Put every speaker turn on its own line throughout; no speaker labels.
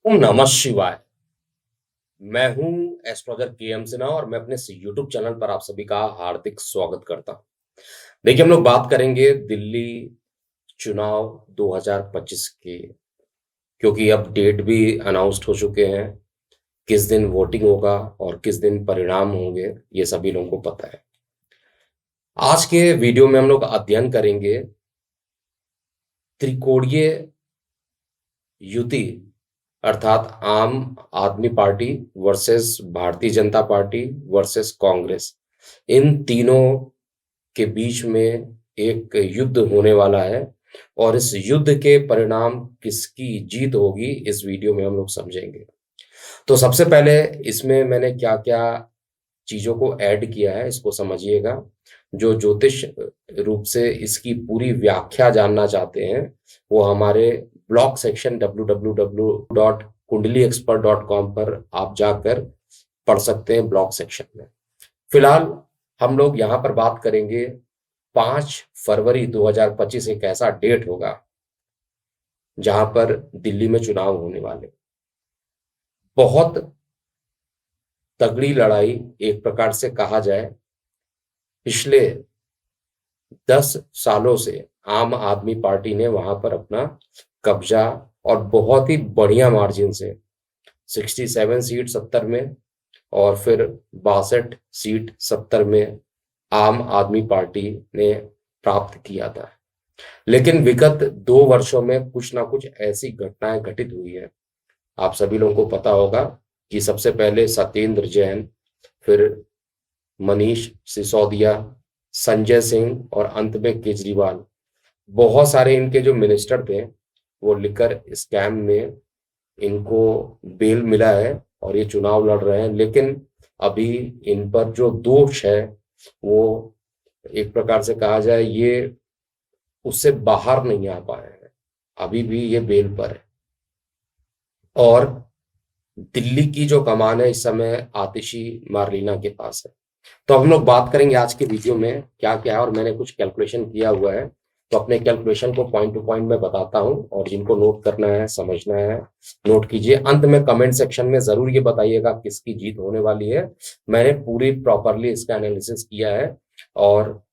ओम नमः शिवाय। मैं हूं एस्ट्रोलॉजर के एम सिन्हा और मैं अपने इस यूट्यूब चैनल पर आप सभी का हार्दिक स्वागत करता हूं। देखिए, हम लोग बात करेंगे दिल्ली चुनाव 2025 की, क्योंकि अब डेट भी अनाउंस्ड हो चुके हैं। किस दिन वोटिंग होगा और किस दिन परिणाम होंगे, ये सभी लोगों को पता है। आज के वीडियो में हम लोग अध्ययन करेंगे त्रिकोणीय युति, अर्थात आम आदमी party versus Bharatiya Janata party versus Congress. इन तीनों के बीच में एक युद्ध होने वाला है और इस युद्ध के परिणाम किसकी जीत होगी, इस वीडियो में हम लोग समझेंगे। तो सबसे पहले इसमें मैंने क्या-क्या चीज़ों को ऐड किया है, इसको समझिएगा। जो ज्योतिष रूप से इसकी पूरी व्याख्या जानना चाहते हैं, वो हमारे ब्लॉग सेक्शन www.kundaliexpert.com पर आप जाकर पढ़ सकते हैं ब्लॉग सेक्शन में। फिलहाल हम लोग यहाँ पर बात करेंगे 5 फरवरी 2025 एक ऐसा डेट होगा, जहाँ पर दिल्ली में चुनाव होने वाले। बहुत तगड़ी लड़ाई एक प्रकार से कहा जाए। पिछले 10 सालों से आम आदमी पार्टी ने वहां पर अपना कब्जा और बहुत ही बढ़िया मार्जिन से 67 सीट 70 में और फिर 62 सीट 70 में आम आदमी पार्टी ने प्राप्त किया था। लेकिन विगत 2 वर्षों में कुछ ना कुछ ऐसी घटनाएं घटित हुई है। आप सभी लोगों को पता होगा कि सबसे पहले सत्येंद्र जैन, फिर मनीष सिसोदिया, संजय सिंह और अंत में केजरीवाल, बहुत सारे इनके जो मिनिस्टर थे वो लिकर स्कैम में इनको बेल मिला है और ये चुनाव लड़ रहे हैं। लेकिन अभी इन पर जो दोष है वो एक प्रकार से कहा जाए ये उससे बाहर नहीं आ पाए हैं, अभी भी ये बेल पर है। और दिल्ली की जो कमान है इस समय आतिशी मार्लिना के पास है। तो हम लोग बात करेंगे आज के वीडियो में क्या क्या है और मैंने कुछ कैलकुलेशन किया हुआ है। तो अपने कैलकुलेशन को पॉइंट टू पॉइंट में बताता हूं और जिनको नोट करना है समझना है नोट कीजिए। अंत में कमेंट सेक्शन में जरूर ये बताइएगा किसकी जीत होने वाली है। मैंने पूरी प्रॉपरली इसका एनालिसिस किया है और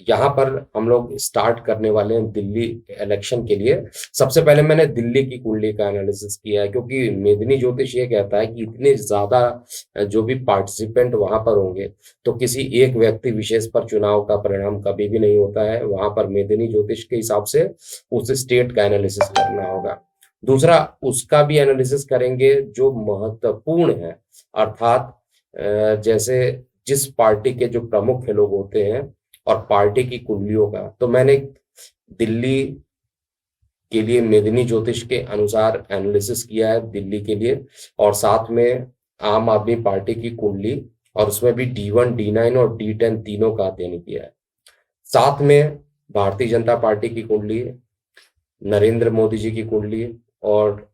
यहाँ पर हम लोग स्टार्ट करने वाले हैं दिल्ली इलेक्शन के लिए। सबसे पहले मैंने दिल्ली की कुंडली का एनालिसिस किया है, क्योंकि मेदिनी ज्योतिष ये कहता है कि इतने ज्यादा जो भी पार्टिसिपेंट वहां पर होंगे तो किसी एक व्यक्ति विशेष पर चुनाव का परिणाम कभी भी नहीं होता है। वहां पर मेदिनी ज्योतिष के हिसाब से उस स्टेट का एनालिसिस करना होगा। दूसरा, उसका भी एनालिसिस करेंगे जो महत्वपूर्ण है, अर्थात जैसे जिस पार्टी के जो प्रमुख लोग होते हैं और पार्टी की कुंडलियों का। तो मैंने दिल्ली के लिए मेदिनी ज्योतिष के अनुसार एनालिसिस किया है दिल्ली के लिए, और साथ में आम आदमी पार्टी की कुंडली और उसमें भी D1 D9 और D10 तीनों का अध्ययन किया है। साथ में भारतीय जनता पार्टी की कुंडली, नरेंद्र मोदी जी की कुंडली और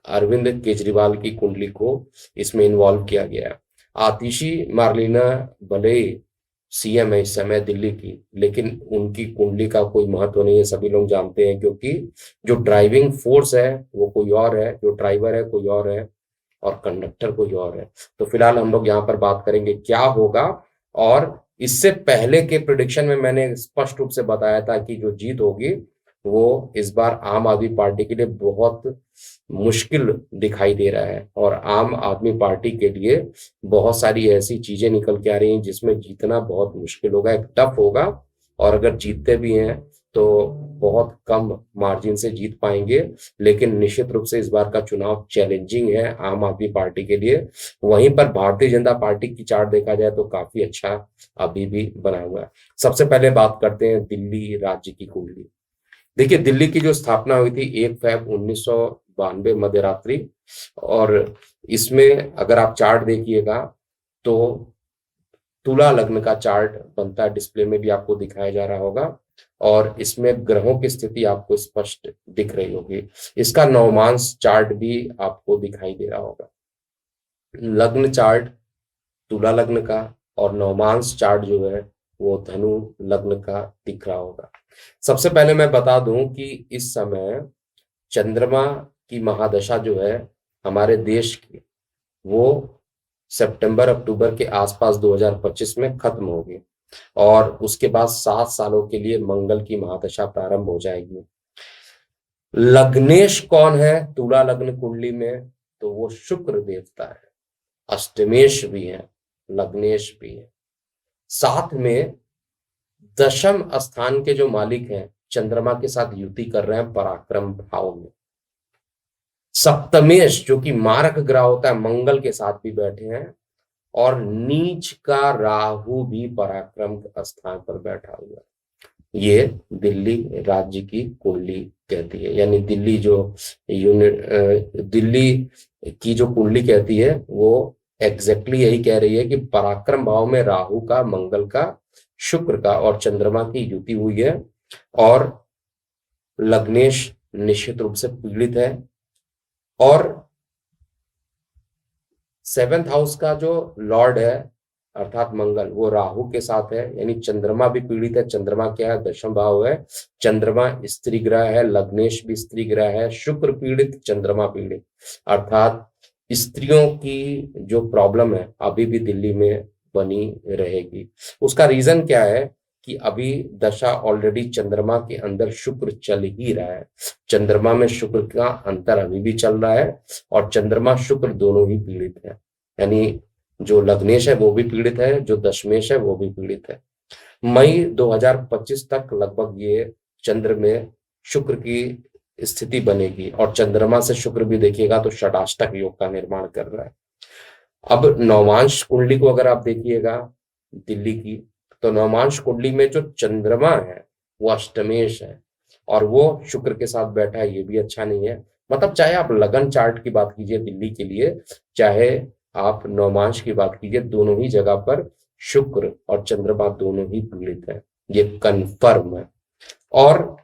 अरविंद केजरीवाल की कुंडली को इसमें इन्वॉल्व किया गया है। आतिशी मार्लिना भले ही सीएम है इस समय दिल्ली की, लेकिन उनकी कुंडली का कोई महत्व नहीं है, सभी लोग जानते हैं, क्योंकि जो ड्राइविंग फोर्स है वो कोई और है, जो ड्राइवर है कोई और है और कंडक्टर कोई और है। तो फिलहाल हम लोग यहाँ पर बात करेंगे क्या होगा। और इससे पहले के प्रिडिक्शन में मैंने स्पष्ट रूप से बताया था कि जो जीत होगी वो इस बार आम आदमी पार्टी के लिए बहुत मुश्किल दिखाई दे रहा है और आम आदमी पार्टी के लिए बहुत सारी ऐसी चीजें निकल के आ रही हैं जिसमें जीतना बहुत मुश्किल होगा, एक टफ होगा। और अगर जीतते भी हैं तो बहुत कम मार्जिन से जीत पाएंगे। लेकिन निश्चित रूप से इस बार का चुनाव चैलेंजिंग है आम आदमी पार्टी के लिए। वहीं पर भारतीय जनता पार्टी की चार्ट देखा जाए तो काफी अच्छा अभी भी बना हुआ है। सबसे पहले बात करते हैं दिल्ली राज्य की कुंडली। देखिए, दिल्ली की जो स्थापना हुई थी 1 फरवरी 1992 मध्य रात्रि, और इसमें अगर आप चार्ट देखिएगा तो तुला लग्न का चार्ट बनता है, डिस्प्ले में भी आपको दिखाया जा रहा होगा और इसमें ग्रहों की स्थिति आपको स्पष्ट दिख रही होगी। इसका नवमांश चार्ट भी आपको दिखाई दे रहा होगा। लग्न चार्ट तुला लग्न का और नवमांश चार्ट जो है वो धनु लग्न का दिख रहा होगा। सबसे पहले मैं बता दूं कि इस समय चंद्रमा की महादशा जो है हमारे देश की, वो सितंबर अक्टूबर के आसपास 2025 में खत्म होगी और उसके बाद 7 सालों के लिए मंगल की महादशा प्रारंभ हो जाएगी। लग्नेश कौन है तुला लग्न कुंडली में? तो वो शुक्र देवता है, अष्टमेश भी है, लग्नेश भी है। साथ में दशम स्थान के जो मालिक हैं चंद्रमा के साथ युति कर रहे हैं पराक्रम भाव में। सप्तमेश जो कि मारक ग्रह होता है मंगल के साथ भी बैठे हैं, और नीच का राहु भी पराक्रम स्थान पर बैठा हुआ है। ये दिल्ली राज्य की कुंडली कहती है, यानी दिल्ली जो यूनिट दिल्ली की जो कुंडली कहती है वो एग्जैक्टली यही कह रही है कि पराक्रम भाव में राहु का, मंगल का, शुक्र का और चंद्रमा की युति हुई है और लग्नेश निश्चित रूप से पीड़ित है। और 7th हाउस का जो लॉर्ड है अर्थात मंगल, वो राहु के साथ है, यानी चंद्रमा भी पीड़ित है। चंद्रमा क्या है? दशम भाव है। चंद्रमा स्त्री ग्रह है, लग्नेश भी स्त्री ग्रह है। शुक्र पीड़ित, चंद्रमा पीड़ित, अर्थात स्त्रियों की जो प्रॉब्लम है अभी भी दिल्ली में बनी रहेगी। उसका रीजन क्या है कि अभी दशा ऑलरेडी चंद्रमा के अंदर शुक्र चल ही रहा है, चंद्रमा में शुक्र का अंतर अभी भी चल रहा है और चंद्रमा शुक्र दोनों ही पीड़ित है, यानी जो लग्नेश है वो भी पीड़ित है, जो दशमेश है वो भी पीड़ित है। मई 2025 तक लगभग ये चंद्र में शुक्र की स्थिति बनेगी और चंद्रमा से शुक्र भी देखिएगा तो षडाष्टक योग का निर्माण कर रहा है। अब नवमांश कुंडली को अगर आप देखिएगा दिल्ली की, तो नवमांश कुंडली में जो चंद्रमा है वो अष्टमेश है और वो शुक्र के साथ बैठा है, ये भी अच्छा नहीं है। मतलब चाहे आप लगन चार्ट की बात कीजिए दिल्ली के लिए, चाहे आप नवमांश की बात कीजिए, दोनों ही जगह पर शुक्र और चंद्रमा दोनों ही पीड़ित है, ये कन्फर्म है। और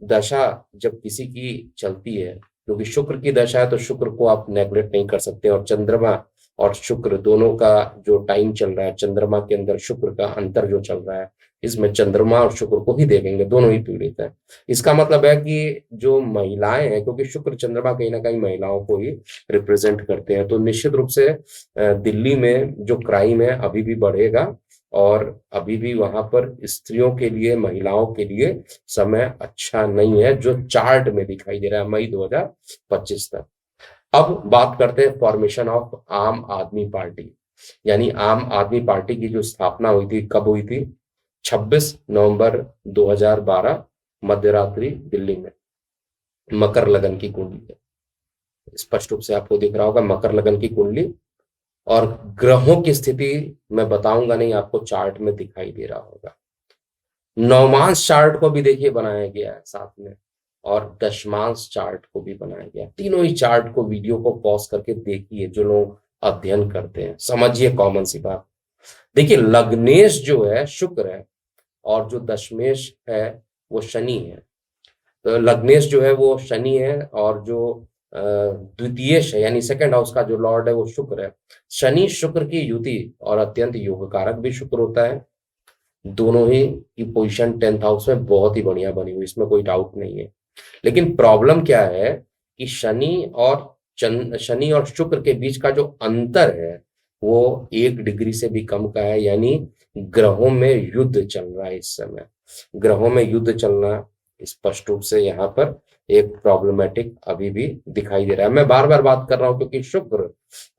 दशा जब किसी की चलती है, क्योंकि शुक्र की दशा है तो शुक्र को आप नेग्लेक्ट नहीं कर सकते, और चंद्रमा और शुक्र दोनों का जो टाइम चल रहा है, चंद्रमा के अंदर शुक्र का अंतर जो चल रहा है, इसमें चंद्रमा और शुक्र को ही देखेंगे, दोनों ही पीड़ित है। इसका मतलब है कि जो महिलाएं हैं, क्योंकि शुक्र चंद्रमा कहीं ना कहीं महिलाओं को ही रिप्रेजेंट करते हैं, तो निश्चित रूप से दिल्ली में जो क्राइम है अभी भी बढ़ेगा और अभी भी वहां पर स्त्रियों के लिए, महिलाओं के लिए समय अच्छा नहीं है, जो चार्ट में दिखाई दे रहा है मई 2025 तक। अब बात करते हैं फॉर्मेशन ऑफ आम आदमी पार्टी, यानी आम आदमी पार्टी की जो स्थापना हुई थी, कब हुई थी? 26 नवंबर 2012 मध्यरात्रि दिल्ली में। मकर लगन की कुंडली है, स्पष्ट रूप से आपको दिख रहा होगा मकर लगन की कुंडली, और ग्रहों की स्थिति मैं बताऊंगा नहीं, आपको चार्ट में दिखाई दे रहा होगा। नवमांश चार्ट को भी देखिए बनाया गया है साथ में, और दशमांश चार्ट को भी बनाया गया। तीनों ही चार्ट को, वीडियो को पॉज करके देखिए, जो लोग अध्ययन करते हैं, समझिए कॉमन सी बात। देखिए लग्नेश जो है शुक्र है और जो दशमेश है वो शनि है। तो लग्नेश जो है वो शनि है और जो द्वितीयेश है यानी सेकंड हाउस का जो लॉर्ड है वो शुक्र है। शनि शुक्र की युति और अत्यंत योग कारक भी शुक्र होता है। दोनों ही की पोजीशन 10th हाउस में बहुत ही बढ़िया बनी हुई, इसमें कोई डाउट नहीं है। लेकिन प्रॉब्लम क्या है कि शनि और शुक्र के बीच का जो अंतर है वो 1 डिग्री से भी कम का है, यानी ग्रहों में युद्ध चल रहा है इस समय। ग्रहों में युद्ध चलना स्पष्ट रूप से यहाँ पर एक प्रॉब्लमेटिक अभी भी दिखाई दे रहा है। मैं बार बार बात कर रहा हूँ क्योंकि शुक्र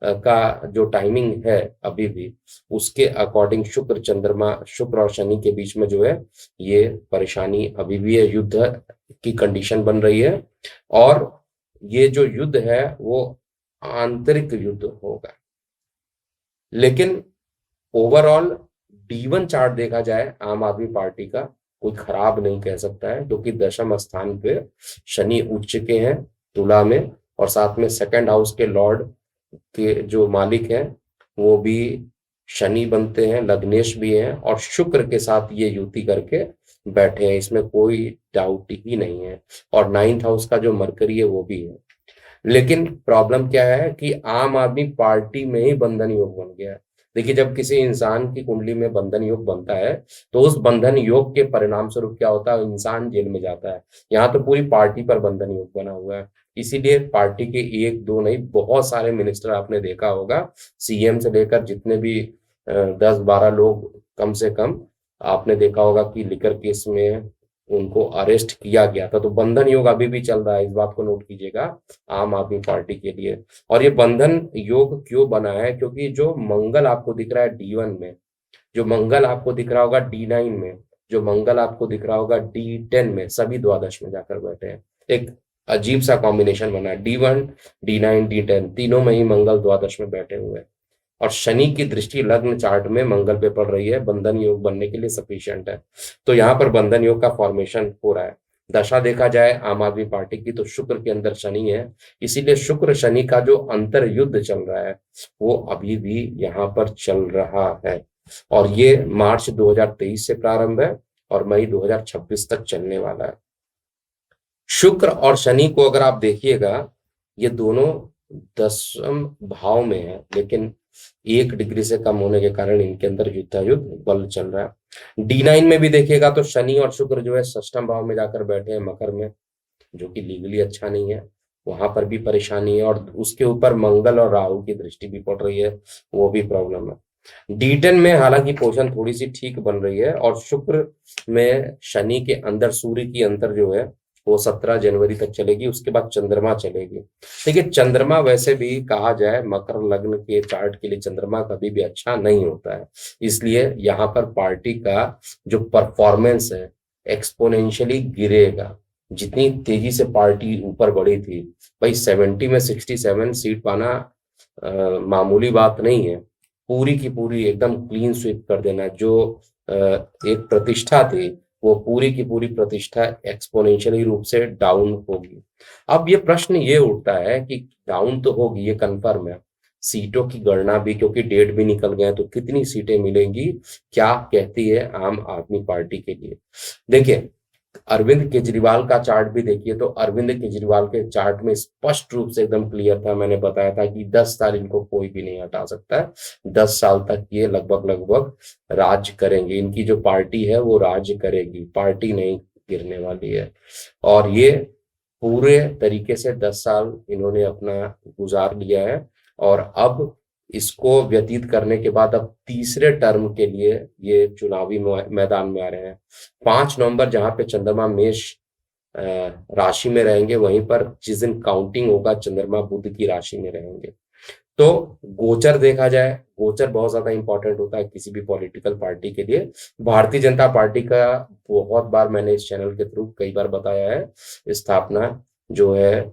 का जो टाइमिंग है अभी भी, उसके अकॉर्डिंग शुक्र और शनि के बीच में जो है ये परेशानी अभी भी है, युद्ध की कंडीशन बन रही है। और ये जो युद्ध है वो आंतरिक युद्ध होगा। लेकिन ओवरऑल D1 चार्ट देखा जाए आम आदमी पार्टी का, कोई खराब नहीं कह सकता है, क्योंकि दशम स्थान पे शनि उच्च के हैं तुला में, और साथ में सेकंड हाउस के लॉर्ड के जो मालिक हैं वो भी शनि बनते हैं, लग्नेश भी हैं, और शुक्र के साथ ये युति करके बैठे हैं, इसमें कोई डाउट ही नहीं है। और 9th हाउस का जो मरकरी है वो भी है। लेकिन प्रॉब्लम क्या है कि आम आदमी पार्टी में ही बंधन योग बन गया है। देखिए, जब किसी इंसान की कुंडली में बंधन योग बनता है तो उस बंधन योग के परिणाम स्वरूप क्या होता है, इंसान जेल में जाता है। यहाँ तो पूरी पार्टी पर बंधन योग बना हुआ है। इसीलिए पार्टी के एक दो नहीं, बहुत सारे मिनिस्टर आपने देखा होगा, सीएम से लेकर जितने भी 10-12 लोग कम से कम आपने देखा होगा कि लिकर केस में उनको अरेस्ट किया गया था। तो बंधन योग अभी भी चल रहा है, इस बात को नोट कीजिएगा आम आदमी पार्टी के लिए। और ये बंधन योग क्यों बना है, क्योंकि जो मंगल आपको दिख रहा है D1 में, जो मंगल आपको दिख रहा होगा D9 में, जो मंगल आपको दिख रहा होगा D10 में, सभी द्वादश में जाकर बैठे हैं। एक अजीब सा कॉम्बिनेशन बना है, D1 D9 D10 तीनों में ही मंगल द्वादश में बैठे हुए हैं। और शनि की दृष्टि लग्न चार्ट में मंगल पे पड़ रही है, बंधन योग बनने के लिए सफिशिएंट है। तो यहाँ पर बंधन योग का फॉर्मेशन हो रहा है। दशा देखा जाए आम आदमी पार्टी की तो शुक्र के अंदर शनि है, इसीलिए शुक्र शनि का जो अंतर युद्ध चल रहा है वो अभी भी यहाँ पर चल रहा है। और ये मार्च 2023 से प्रारंभ है और मई 2026 तक चलने वाला है। शुक्र और शनि को अगर आप देखिएगा, ये दोनों 10वें भाव में है, लेकिन 1 डिग्री से कम होने के कारण इनके अंदर युद्धायुद्ध बल चल रहा है। D9 में भी देखिएगा तो शनि और शुक्र जो है 6वें भाव में जाकर बैठे हैं मकर में, जो कि लीगली अच्छा नहीं है, वहां पर भी परेशानी है। और उसके ऊपर मंगल और राहु की दृष्टि भी पड़ रही है, वो भी प्रॉब्लम है। D10 में हालांकि पोजीशन थोड़ी सी ठीक बन रही है, और शुक्र में शनि के अंदर सूर्य की अंतर जो है वो 17 जनवरी तक चलेगी, उसके बाद चंद्रमा चलेगी। देखिए, चंद्रमा वैसे भी कहा जाए मकर लग्न के चार्ट के लिए चंद्रमा कभी भी अच्छा नहीं होता है, इसलिए यहाँ पर पार्टी का जो परफॉर्मेंस है एक्सपोनेंशियली गिरेगा। जितनी तेजी से पार्टी ऊपर बढ़ी थी, भाई 70 में 67 सीट पाना मामूली बात नहीं है। पूरी की पूरी एकदम क्लीन स्वीप कर देना, जो एक प्रतिष्ठा थी वो पूरी की पूरी प्रतिष्ठा एक्सपोनेंशियली रूप से डाउन होगी। अब ये प्रश्न ये उठता है कि डाउन तो होगी, ये कंफर्म है। सीटों की गणना भी, क्योंकि डेट भी निकल गए, तो कितनी सीटें मिलेंगी, क्या कहती है आम आदमी पार्टी के लिए। देखिए, अरविंद केजरीवाल का चार्ट भी देखिए, तो अरविंद केजरीवाल के चार्ट में स्पष्ट रूप से एकदम क्लियर था, मैंने बताया था कि 10 साल इनको कोई भी नहीं हटा सकता है। 10 साल तक ये लगभग लगभग राज करेंगे, इनकी जो पार्टी है वो राज करेगी, पार्टी नहीं गिरने वाली है। और ये पूरे तरीके से 10 साल इन्होंने अपना गुजार लिया है, और अब इसको व्यतीत करने के बाद अब तीसरे टर्म के लिए ये चुनावी मैदान में आ रहे हैं। 5 नवंबर जहां पे चंद्रमा मेष राशि में रहेंगे, वहीं पर जिस दिन काउंटिंग होगा चंद्रमा बुध की राशि में रहेंगे। तो गोचर देखा जाए, गोचर बहुत ज्यादा इंपॉर्टेंट होता है किसी भी पॉलिटिकल पार्टी के लिए। भारतीय जनता पार्टी का बहुत बार मैंने इस चैनल के थ्रू कई बार बताया है, स्थापना जो है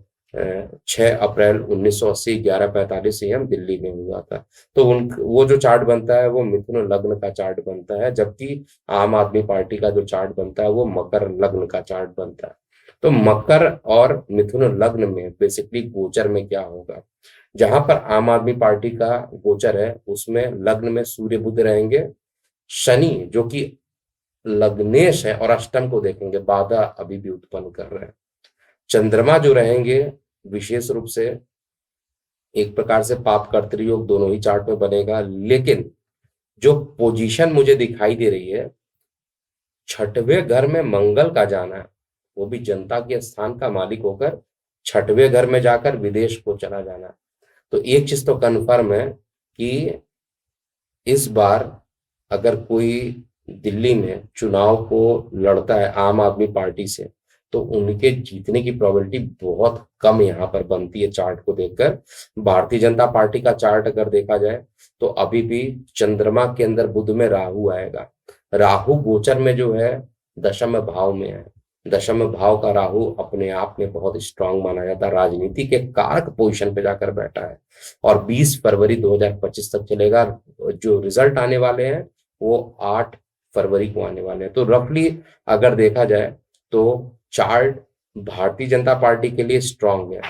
6 अप्रैल 1980 11:45 AM दिल्ली में हुआ था। तो वो जो चार्ट बनता है वो मिथुन लग्न का चार्ट बनता है, जबकि आम आदमी पार्टी का जो चार्ट बनता है वो मकर लग्न का चार्ट बनता है। तो मकर और मिथुन लग्न में बेसिकली गोचर में क्या होगा, जहां पर आम आदमी पार्टी का गोचर है उसमें लग्न में सूर्य बुध रहेंगे, शनि जो कि लग्नेश है और अष्टम को देखेंगे, बाधा अभी भी उत्पन्न कर रहे हैं। चंद्रमा जो रहेंगे विशेष रूप से एक प्रकार से पाप कर्तृयोग दोनों ही चार्ट में बनेगा, लेकिन जो पोजीशन मुझे दिखाई दे रही है 6वें घर में मंगल का जाना, वो भी जनता के स्थान का मालिक होकर 6वें घर में जाकर विदेश को चला जाना। तो एक चीज तो कन्फर्म है कि इस बार अगर कोई दिल्ली में चुनाव को लड़ता है आम आदमी पार्टी से, तो उनके जीतने की प्रोबेबिलिटी बहुत कम यहाँ पर बनती है चार्ट को देखकर। भारतीय जनता पार्टी का चार्ट अगर देखा जाए तो अभी भी चंद्रमा के अंदर बुध में राहु आएगा। राहु गोचर में जो है 10वें भाव में है। 10वें भाव का राहु अपने आप में बहुत स्ट्रांग माना जाता है, राजनीति के कारक पोजीशन पे जाकर बैठा है, और 20 फरवरी 2025 तक चलेगा। जो रिजल्ट आने वाले हैं वो 8 फरवरी को आने वाले हैं। तो रफली अगर देखा जाए तो चार्ट भारतीय जनता पार्टी के लिए स्ट्रांग है।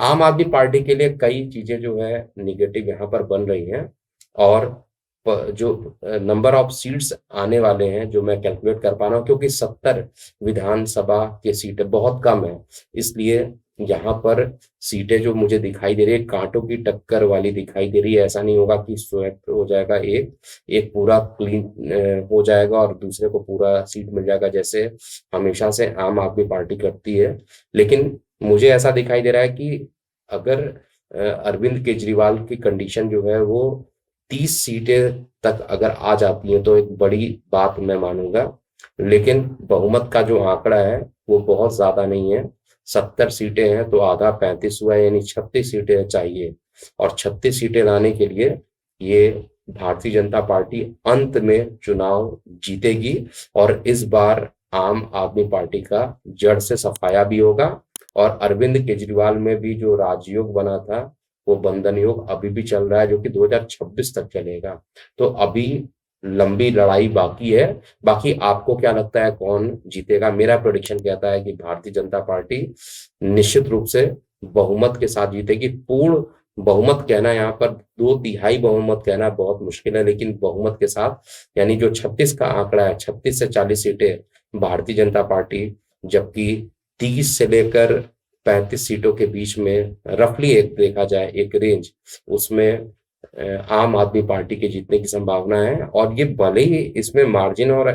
आम आदमी पार्टी के लिए कई चीजें जो है निगेटिव यहाँ पर बन रही हैं, और जो नंबर ऑफ सीट्स आने वाले हैं जो मैं कैलकुलेट कर पा रहा हूँ, क्योंकि 70 विधानसभा के सीटें बहुत कम है, इसलिए यहाँ पर सीटें जो मुझे दिखाई दे रही है कांटों की टक्कर वाली दिखाई दे रही है। ऐसा नहीं होगा कि स्वैप हो जाएगा, एक एक पूरा क्लीन हो जाएगा और दूसरे को पूरा सीट मिल जाएगा, जैसे हमेशा से आम आदमी पार्टी करती है। लेकिन मुझे ऐसा दिखाई दे रहा है कि अगर अरविंद केजरीवाल की कंडीशन जो है वो 30 सीटें तक अगर आ जाती है तो एक बड़ी बात मैं मानूंगा। लेकिन बहुमत का जो आंकड़ा है वो बहुत ज्यादा नहीं है। 70 सीटें हैं तो आधा 35 हुआ है, यानी 36 सीटें चाहिए। और 36 सीटें लाने के लिए ये भारतीय जनता पार्टी अंत में चुनाव जीतेगी और इस बार आम आदमी पार्टी का जड़ से सफाया भी होगा। और अरविंद केजरीवाल में भी जो राजयोग बना था वो बंधन योग अभी भी चल रहा है, जो कि 2026 तक चलेगा। तो अभी लंबी लड़ाई बाकी है। बाकी आपको क्या लगता है कौन जीतेगा? मेरा प्रेडिक्शन कहता है कि भारतीय जनता पार्टी निश्चित रूप से बहुमत के साथ जीतेगी। पूर्ण बहुमत कहना, यहाँ पर 2/3 बहुमत कहना बहुत मुश्किल है, लेकिन बहुमत के साथ यानी जो 36 का आंकड़ा है, 36 से 40 सीटें भारतीय जनता पार्टी, जबकि 30 से लेकर 35 सीटों के बीच में रफली एक देखा जाए एक रेंज, उसमें आम आदमी पार्टी के जीतने की संभावना है। और ये भले ही इसमें मार्जिन और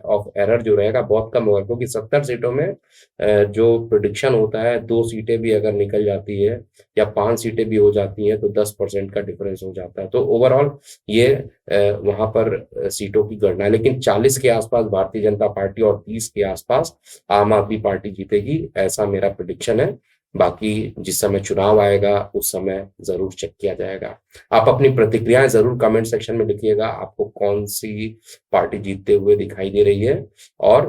ऑफ एरर जो रहेगा बहुत कम होगा, क्योंकि 70 सीटों में जो प्रिडिक्शन होता है 2 सीटें भी अगर निकल जाती है या 5 सीटें भी हो जाती हैं तो 10% का डिफरेंस हो जाता है। तो ओवरऑल ये वहां पर सीटों की गणना है। लेकिन 40 के आसपास भारतीय जनता पार्टी और 30 के आसपास आम आदमी पार्टी जीतेगी, ऐसा मेरा प्रिडिक्शन है। बाकी जिस समय चुनाव आएगा उस समय जरूर चेक किया जाएगा। आप अपनी प्रतिक्रियाएं जरूर कमेंट सेक्शन में लिखिएगा, आपको कौन सी पार्टी जीतते हुए दिखाई दे रही है। और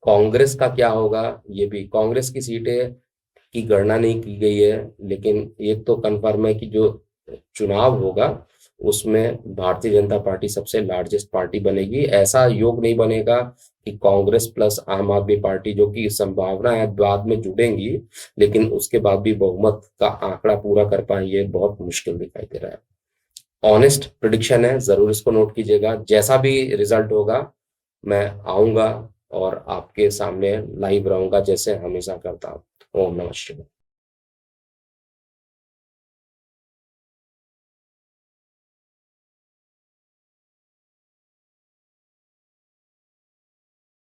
कांग्रेस का क्या होगा, ये भी कांग्रेस की सीटें की गणना नहीं की गई है, लेकिन एक तो कंफर्म है कि जो चुनाव होगा उसमें भारतीय जनता पार्टी सबसे लार्जेस्ट पार्टी बनेगी। ऐसा योग नहीं बनेगा कि कांग्रेस प्लस आम आदमी पार्टी, जो कि संभावना है बाद में जुड़ेंगी, लेकिन उसके बाद भी बहुमत का आंकड़ा पूरा कर पाए, ये बहुत मुश्किल दिखाई दे रहा है। ऑनेस्ट प्रिडिक्शन है, जरूर इसको नोट कीजिएगा। जैसा भी रिजल्ट होगा मैं आऊंगा और आपके सामने लाइव रहूंगा, जैसे हमेशा करता हूँ। ओम नमः शिवाय।